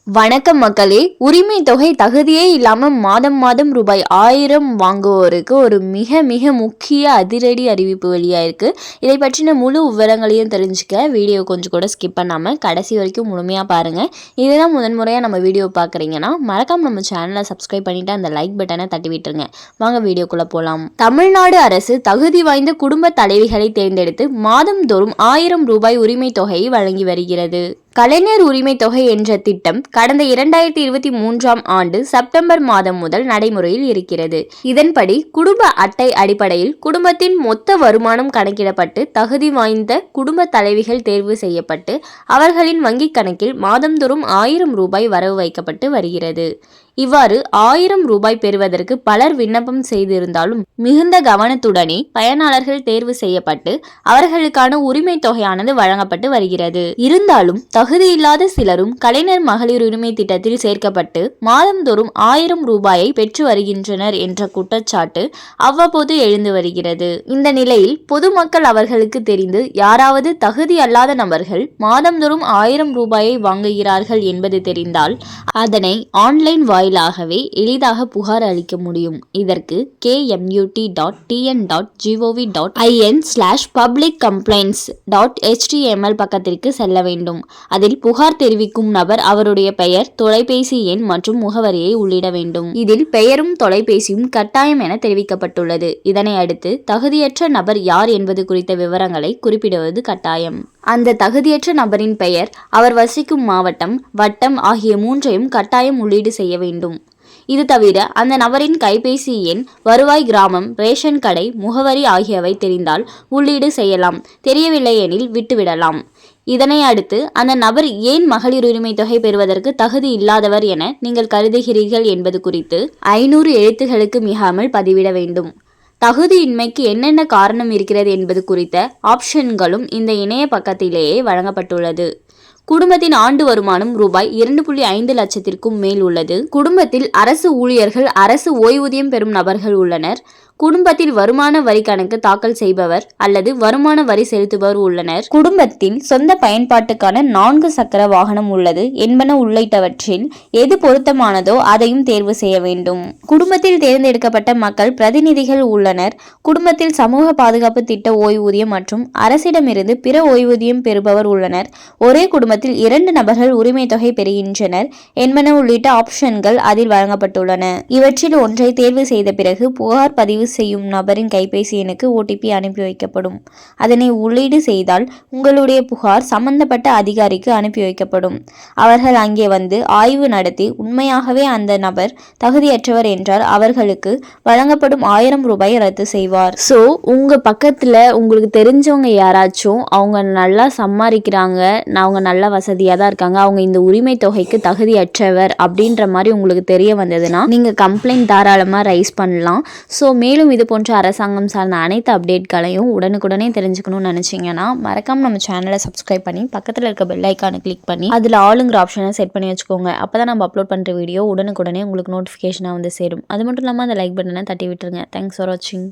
வணக்கம் மக்களே. உரிமை தொகை தகுதியே இல்லாம மாதம் மாதம் ரூபாய் 1000 வாங்குவோருக்கு ஒரு மிக மிக முக்கிய அதிரடி அறிவிப்பு வெளியாயிருக்கு. இதை பற்றின முழு விவரங்களையும் தெரிஞ்சுக்க வீடியோ கொஞ்சம் கூட ஸ்கிப் பண்ணாம கடைசி வரைக்கும் முழுமையா பாருங்க. இதுதான் முதன்முறையா நம்ம வீடியோ பார்க்குறீங்கன்னா மறக்காம நம்ம சேனலை சப்ஸ்கிரைப் பண்ணிட்டு அந்த லைக் பட்டனை தட்டி விட்டுருங்க. வாங்க வீடியோக்குள்ள போலாம். தமிழ்நாடு அரசு தகுதி வாய்ந்த குடும்ப தலைவிகளை தேர்ந்தெடுத்து மாதந்தோறும் 1000 ரூபாய் உரிமை தொகையை வழங்கி வருகிறது. கலைஞர் உரிமை தொகை என்ற திட்டம் கடந்த 2023ஆம் ஆண்டு செப்டம்பர் மாதம் முதல் நடைமுறையில் இருக்கிறது. இதன்படி குடும்ப அட்டை அடிப்படையில் குடும்பத்தின் மொத்த வருமானம் கணக்கிடப்பட்டு தகுதி வாய்ந்த குடும்ப தலைவிகள் தேர்வு செய்யப்பட்டு அவர்களின் வங்கிக் கணக்கில் மாதந்தோறும் 1000 ரூபாய் வரவு வைக்கப்பட்டு வருகிறது. இவ்வாறு 1000 ரூபாய் பெறுவதற்கு பலர் விண்ணப்பம் செய்திருந்தாலும் மிகுந்த கவனத்துடனே பயனாளர்கள் தேர்வு செய்யப்பட்டு அவர்களுக்கான உரிமை தொகையானது வழங்கப்பட்டு வருகிறது. இருந்தாலும் தகுதியில்லாத சிலரும் கலைஞர் மகளிர் உரிமை திட்டத்தில் சேர்க்கப்பட்டு மாதந்தோறும் 1000 ரூபாயை பெற்று வருகின்றனர் என்ற குற்றச்சாட்டு அவ்வப்போது எழுந்து வருகிறது. இந்த நிலையில் பொதுமக்கள் அவர்களுக்கு தெரிந்து யாராவது தகுதி அல்லாத நபர்கள் மாதந்தோறும் 1000 ரூபாயை வாங்குகிறார்கள் என்பது தெரிந்தால் அதனை ஆன்லைன் வாயிலாகவே எளிதாக புகார் அளிக்க முடியும். இதற்கு kmut.tn.gov.in/publiccomplaints.html பக்கத்திற்கு செல்ல வேண்டும். அதில் புகார் தெரிவிக்கும் நபர் அவருடைய பெயர், தொலைபேசி எண் மற்றும் முகவரியை உள்ளிட வேண்டும். இதில் பெயரும் தொலைபேசியும் கட்டாயம் என தெரிவிக்கப்பட்டுள்ளது. இதனை அடுத்து தகுதியற்ற நபர் யார் என்பது குறித்த விவரங்களை குறிப்பிடுவது கட்டாயம். அந்த தகுதியற்ற நபரின் பெயர், அவர் வசிக்கும் மாவட்டம், வட்டம் ஆகிய 3ஐயும் கட்டாயம் உள்ளீடு செய்ய வேண்டும். இது தவிர அந்த நபரின் கைபேசி எண், வருவாய், கிராமம், ரேஷன் கடை முகவரி ஆகியவை தெரிந்தால் உள்ளீடு செய்யலாம். தெரியவில்லை எனில் விட்டுவிடலாம். இதனை அடுத்து அந்த நபர் ஏன் மகளிர் உரிமை தொகை பெறுவதற்கு தகுதி இல்லாதவர் என நீங்கள் கருதுகிறீர்கள் என்பது குறித்து 500 எழுத்துகளுக்கு மிகாமல் பதிவிட வேண்டும். தகுதியின்மைக்கு என்னென்ன காரணம் இருக்கிறது என்பது குறித்த ஆப்ஷன்களும் இந்த இணைய பக்கத்திலேயே வழங்கப்பட்டுள்ளது. குடும்பத்தின் ஆண்டு வருமானம் ரூபாய் 2.5 லட்சத்திற்கும் மேல் உள்ளது. குடும்பத்தில் அரசு ஊழியர்கள், அரசு ஓய்வூதியம் பெறும் நபர்கள் உள்ளனர். குடும்பத்தில் வருமான வரி கணக்கு தாக்கல் செய்பவர் அல்லது வருமான வரி செலுத்துபவர் உள்ளனர். குடும்பத்தில் சொந்த பயன்பாட்டுக்கான 4 சக்கர வாகனம் உள்ளது என்பன உள்ளிட்டவற்றில் எது பொருத்தமானதோ அதையும் தேர்வு செய்ய வேண்டும். குடும்பத்தில் தேர்ந்தெடுக்கப்பட்ட மக்கள் பிரதிநிதிகள் உள்ளனர். குடும்பத்தில் சமூக பாதுகாப்பு திட்ட ஓய்வூதியம் மற்றும் அரசிடமிருந்து பிற ஓய்வூதியம் பெறுபவர் உள்ளனர். ஒரே குடும்பத்தில் 2 நபர்கள் உரிமை தொகை பெறுகின்றனர் என்பன உள்ளிட்ட ஆப்ஷன்கள் அதில் வழங்கப்பட்டுள்ளன. இவற்றில் ஒன்றை தேர்வு செய்த பிறகு புகார் பதிவு செய்யும் நபரின் கைபேசி எண்ணுக்கு OTP அனுப்பி வைக்கப்படும். அதனை உள்ளீடு செய்தால் உங்களுடைய புகார் சம்பந்தப்பட்ட அதிகாரிக்கு அனுப்பி வைக்கப்படும். அவர்கள் அங்கே வந்து ஆய்வு நடத்தி உண்மையாகவே அந்த நபர் தகுதியற்றவர் என்றால் அவர்களுக்கு வழங்கப்படும் 1000 ரூபாய் ரத்து செய்வார். ஸோ உங்க பக்கத்துல உங்களுக்கு தெரிஞ்சவங்க யாராச்சும் அவங்க நல்லா சம்பாதிக்கிறாங்க, அவங்க நல்ல வசதியாக தான் இருக்காங்க, அவங்க இந்த உரிமை தொகைக்கு தகுதியற்றவர் அப்படின்ற மாதிரி உங்களுக்கு தெரிய வந்ததுன்னா நீங்க கம்ப்ளைண்ட் தாராளமாக ரைஸ் பண்ணலாம். ஸோ மேலும் இது போன்ற அரசாங்கம் சார்ந்த அனைத்து அப்டேட்களையும் உடனுக்குடனே தெரிஞ்சுக்கணும்னு நினச்சிங்கன்னா மறக்காமல் நம்ம சேனலை சப்ஸ்கிரைப் பண்ணி பக்கத்தில் இருக்க பெல் ஐக்கானை கிளிக் பண்ணி அதில் ஆளுங்கிற ஆப்ஷனை செட் பண்ணி வச்சுக்கோங்க. அப்போ தான் நம்ம அப்லோட் பண்ணுற வீடியோ உடனுக்குடனே உங்களுக்கு நோட்டிஃபிகேஷனாக வந்து சேரும். அது மட்டும் இல்லாமல் அந்த லைக் பட்டனை தட்டி விட்டுருங்க. தேங்க்ஸ் ஃபார் வாட்சிங்.